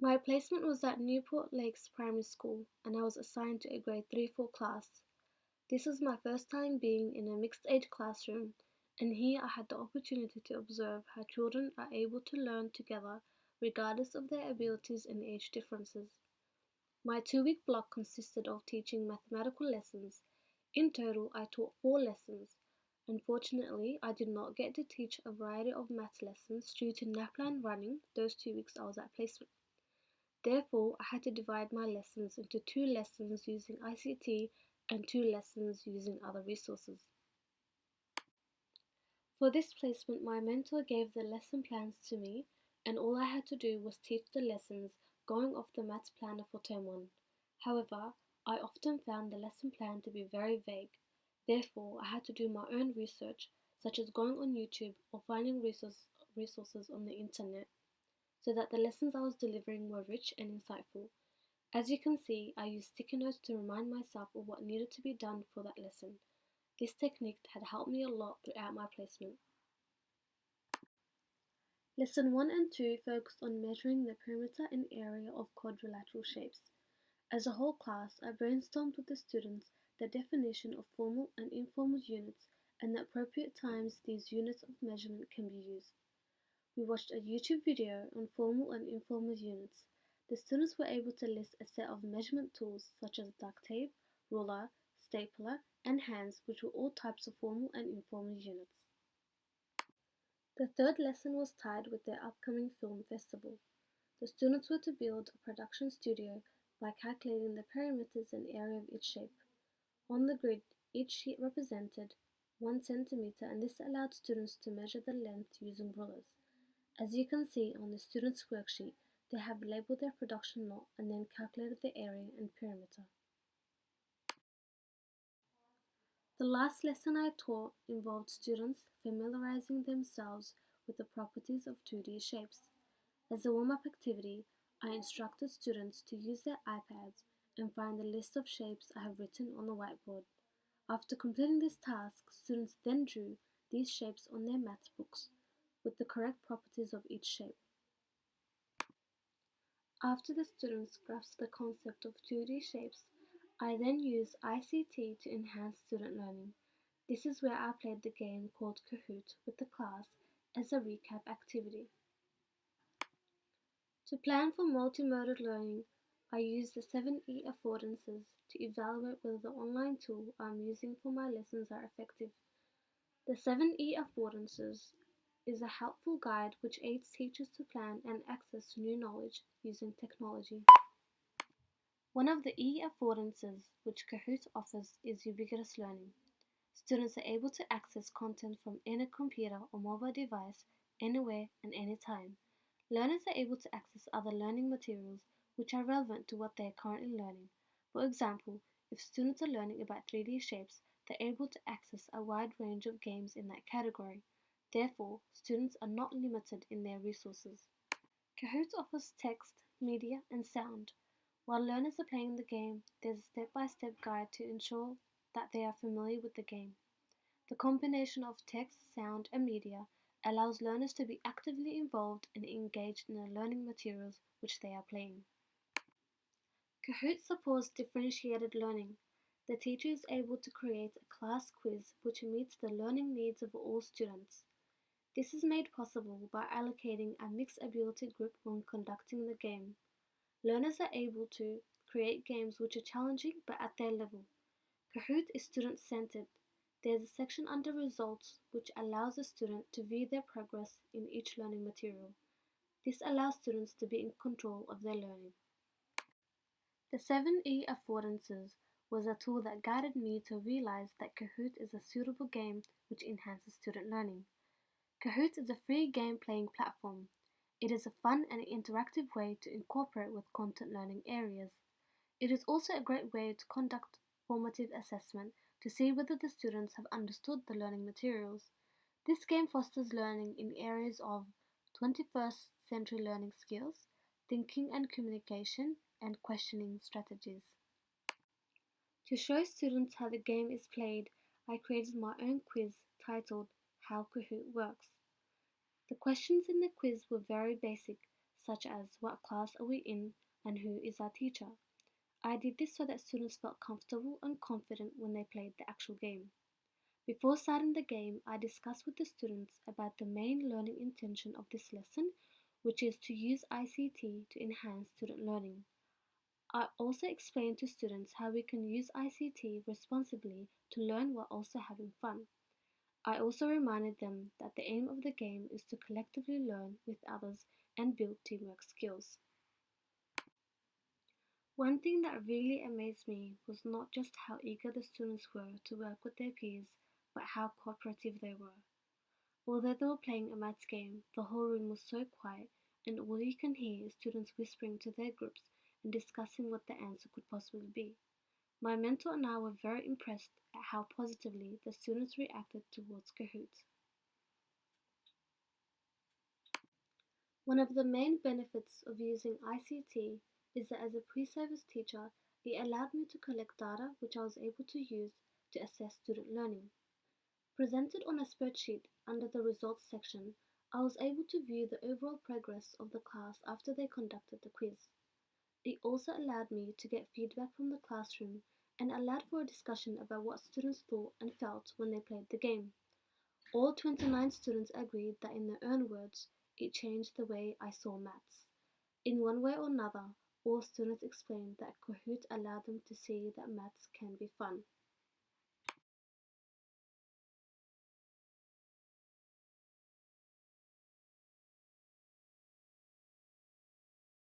My placement was at Newport Lakes Primary School and I was assigned to a grade 3-4 class. This was my first time being in a mixed age classroom, and here I had the opportunity to observe how children are able to learn together regardless of their abilities and age differences. My 2-week block consisted of teaching mathematical lessons. In total, I taught 4 lessons. Unfortunately, I did not get to teach a variety of maths lessons due to NAPLAN running those 2 weeks I was at placement. Therefore, I had to divide my lessons into 2 lessons using ICT and 2 lessons using other resources. For this placement, my mentor gave the lesson plans to me, and all I had to do was teach the lessons going off the maths planner for term 1. However, I often found the lesson plan to be very vague. Therefore, I had to do my own research, such as going on YouTube or finding resources on the internet, so that the lessons I was delivering were rich and insightful. As you can see, I used sticky notes to remind myself of what needed to be done for that lesson. This technique had helped me a lot throughout my placement. Lesson 1 and 2 focused on measuring the perimeter and area of quadrilateral shapes. As a whole class, I brainstormed with the students the definition of formal and informal units and the appropriate times these units of measurement can be used. We watched a YouTube video on formal and informal units. The students were able to list a set of measurement tools such as duct tape, ruler, stapler, and hands, which were all types of formal and informal units. The third lesson was tied with their upcoming film festival. The students were to build a production studio by calculating the perimeters and area of each shape. On the grid, each sheet represented 1 centimeter, and this allowed students to measure the length using rulers. As you can see on the students' worksheet, they have labeled their production lot and then calculated the area and perimeter. The last lesson I taught involved students familiarizing themselves with the properties of 2D shapes. As a warm-up activity, I instructed students to use their iPads and find the list of shapes I have written on the whiteboard. After completing this task, students then drew these shapes on their maths books with the correct properties of each shape. After the students grasped the concept of 2D shapes, I then used ICT to enhance student learning. This is where I played the game called Kahoot with the class as a recap activity. To plan for multimodal learning, I used the 7E affordances to evaluate whether the online tool I'm using for my lessons are effective. The 7E affordances is a helpful guide which aids teachers to plan and access new knowledge using technology. One of the E affordances which Kahoot offers is ubiquitous learning. Students are able to access content from any computer or mobile device, anywhere and anytime. Learners are able to access other learning materials which are relevant to what they are currently learning. For example, if students are learning about 3D shapes, they're able to access a wide range of games in that category. Therefore, students are not limited in their resources. Kahoot offers text, media, and sound. While learners are playing the game, there's a step-by-step guide to ensure that they are familiar with the game. The combination of text, sound, and media allows learners to be actively involved and engaged in the learning materials which they are playing. Kahoot supports differentiated learning. The teacher is able to create a class quiz which meets the learning needs of all students. This is made possible by allocating a mixed ability group when conducting the game. Learners are able to create games which are challenging but at their level. Kahoot is student-centered. There is a section under Results which allows a student to view their progress in each learning material. This allows students to be in control of their learning. The 7E affordances was a tool that guided me to realize that Kahoot is a suitable game which enhances student learning. Kahoot is a free game playing platform. It is a fun and interactive way to incorporate with content learning areas. It is also a great way to conduct formative assessment to see whether the students have understood the learning materials. This game fosters learning in areas of 21st century learning skills, thinking and communication, and questioning strategies. To show students how the game is played, I created my own quiz titled How Kahoot Works. The questions in the quiz were very basic, such as what class are we in and who is our teacher. I did this so that students felt comfortable and confident when they played the actual game. Before starting the game, I discussed with the students about the main learning intention of this lesson, which is to use ICT to enhance student learning. I also explained to students how we can use ICT responsibly to learn while also having fun. I also reminded them that the aim of the game is to collectively learn with others and build teamwork skills. One thing that really amazed me was not just how eager the students were to work with their peers, but how cooperative they were. Although they were playing a maths game, the whole room was so quiet, and all you can hear is students whispering to their groups and discussing what the answer could possibly be. My mentor and I were very impressed at how positively the students reacted towards Kahoot. One of the main benefits of using ICT is that as a pre-service teacher, it allowed me to collect data which I was able to use to assess student learning. Presented on a spreadsheet under the results section, I was able to view the overall progress of the class after they conducted the quiz. It also allowed me to get feedback from the classroom and allowed for a discussion about what students thought and felt when they played the game. All 29 students agreed that in their own words, it changed the way I saw maths. In one way or another, all students explained that Kahoot allowed them to see that maths can be fun.